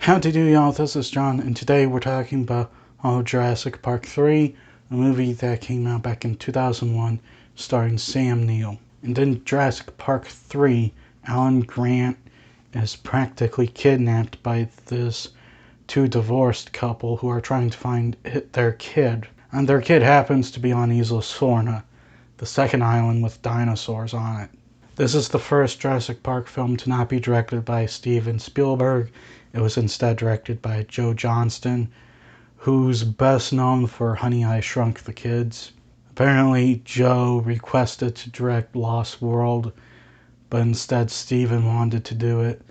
Howdy do y'all, this is John, and today we're talking about Jurassic Park 3, a movie that came out back in 2001 starring Sam Neill. And in Jurassic Park 3, Alan Grant is practically kidnapped by this two divorced couple who are trying to find their kid. And their kid happens to be on Isla Sorna, the second island with dinosaurs on it. This is the first Jurassic Park film to not be directed by Steven Spielberg. It was instead directed by Joe Johnston, who's best known for Honey, I Shrunk the Kids. Apparently, Joe requested to direct Lost World, but instead Steven wanted to do it,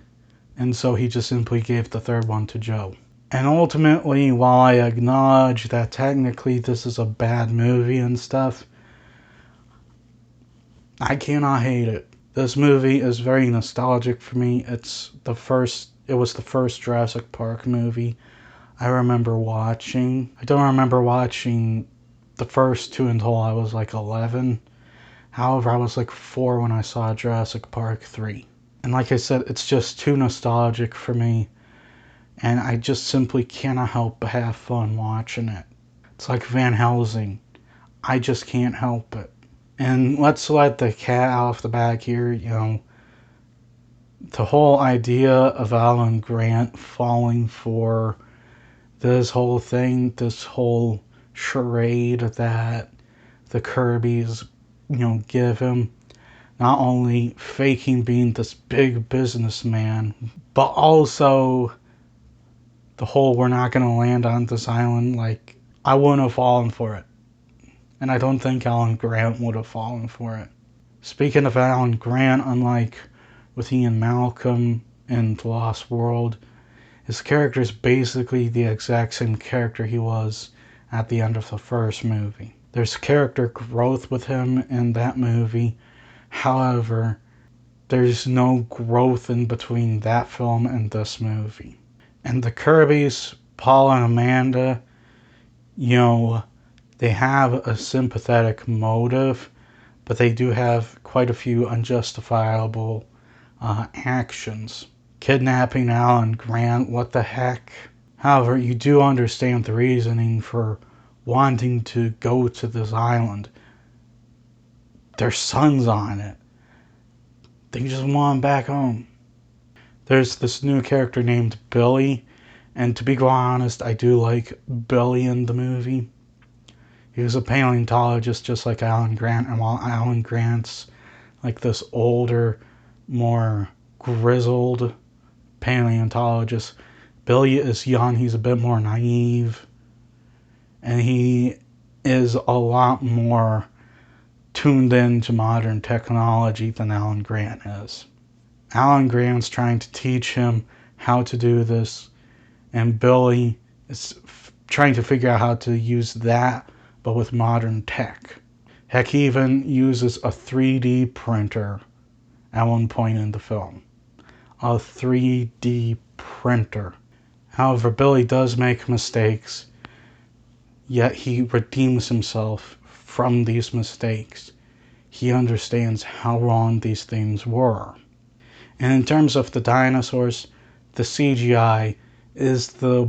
and so he just simply gave the third one to Joe. And ultimately, while I acknowledge that technically this is a bad movie and stuff, I cannot hate it. This movie is very nostalgic for me. It was the first Jurassic Park movie I remember watching. I don't remember watching the first two until I was like 11. However, I was like 4 when I saw Jurassic Park 3. And like I said, it's just too nostalgic for me. And I just simply cannot help but have fun watching it. It's like Van Helsing. I just can't help it. And let's let the cat out of the bag here, the whole idea of Alan Grant falling for this whole thing, this whole charade that the Kirbys, give him, not only faking being this big businessman, but also the whole we're not going to land on this island, like, I wouldn't have fallen for it. And I don't think Alan Grant would have fallen for it. Speaking of Alan Grant, unlike with Ian Malcolm in The Lost World, his character is basically the exact same character he was at the end of the first movie. There's character growth with him in that movie. However, there's no growth in between that film and this movie. And the Kirbys, Paul and Amanda, they have a sympathetic motive, but they do have quite a few unjustifiable actions. Kidnapping Alan Grant, what the heck? However, you do understand the reasoning for wanting to go to this island. Their son's on it. They just want him back home. There's this new character named Billy, and to be quite honest, I do like Billy in the movie. He was a paleontologist just like Alan Grant, and while Alan Grant's like this older, more grizzled paleontologist, Billy is young, he's a bit more naive, and he is a lot more tuned in to modern technology than Alan Grant is. Alan Grant's trying to teach him how to do this, and Billy is trying to figure out how to use that, but with modern tech. Heck, he even uses a 3D printer at one point in the film. A 3D printer. However, Billy does make mistakes, yet he redeems himself from these mistakes. He understands how wrong these things were. And in terms of the dinosaurs, the CGI is the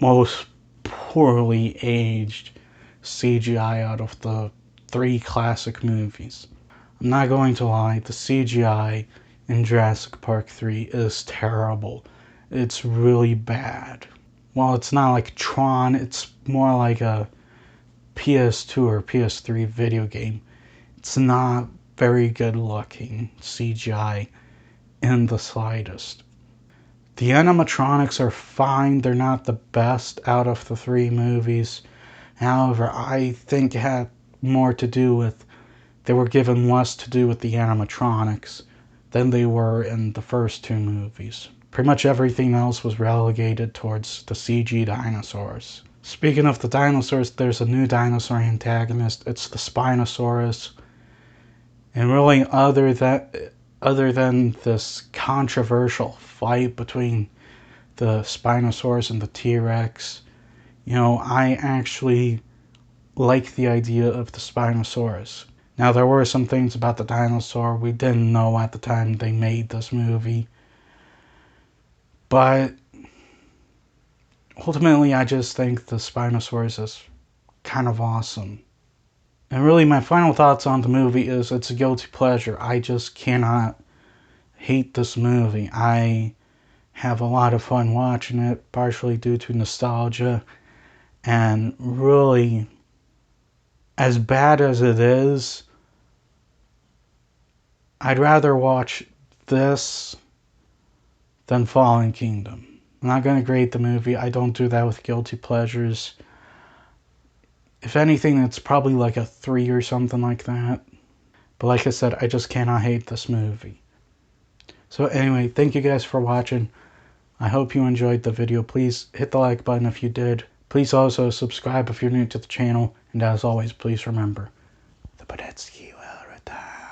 most poorly aged CGI out of the 3 classic movies. I'm not going to lie, the CGI in Jurassic Park 3 is terrible. It's really bad. While it's not like Tron, it's more like a PS2 or PS3 video game. It's not very good looking CGI in the slightest. The animatronics are fine, they're not the best out of the 3 movies. However, I think it had more to do with, they were given less to do with the animatronics than they were in the first 2 movies. Pretty much everything else was relegated towards the CG dinosaurs. Speaking of the dinosaurs, there's a new dinosaur antagonist. It's the Spinosaurus. And really, other than this controversial fight between the Spinosaurus and the T-Rex, I actually like the idea of the Spinosaurus. Now, there were some things about the dinosaur we didn't know at the time they made this movie, but ultimately, I just think the Spinosaurus is kind of awesome. And really, my final thoughts on the movie is it's a guilty pleasure. I just cannot hate this movie. I have a lot of fun watching it, partially due to nostalgia. And really, as bad as it is, I'd rather watch this than Fallen Kingdom. I'm not going to grade the movie. I don't do that with guilty pleasures. If anything, it's probably like a 3 or something like that. But like I said, I just cannot hate this movie. So anyway, thank you guys for watching. I hope you enjoyed the video. Please hit the like button if you did. Please also subscribe if you're new to the channel. And as always, please remember, the Podetsky will return.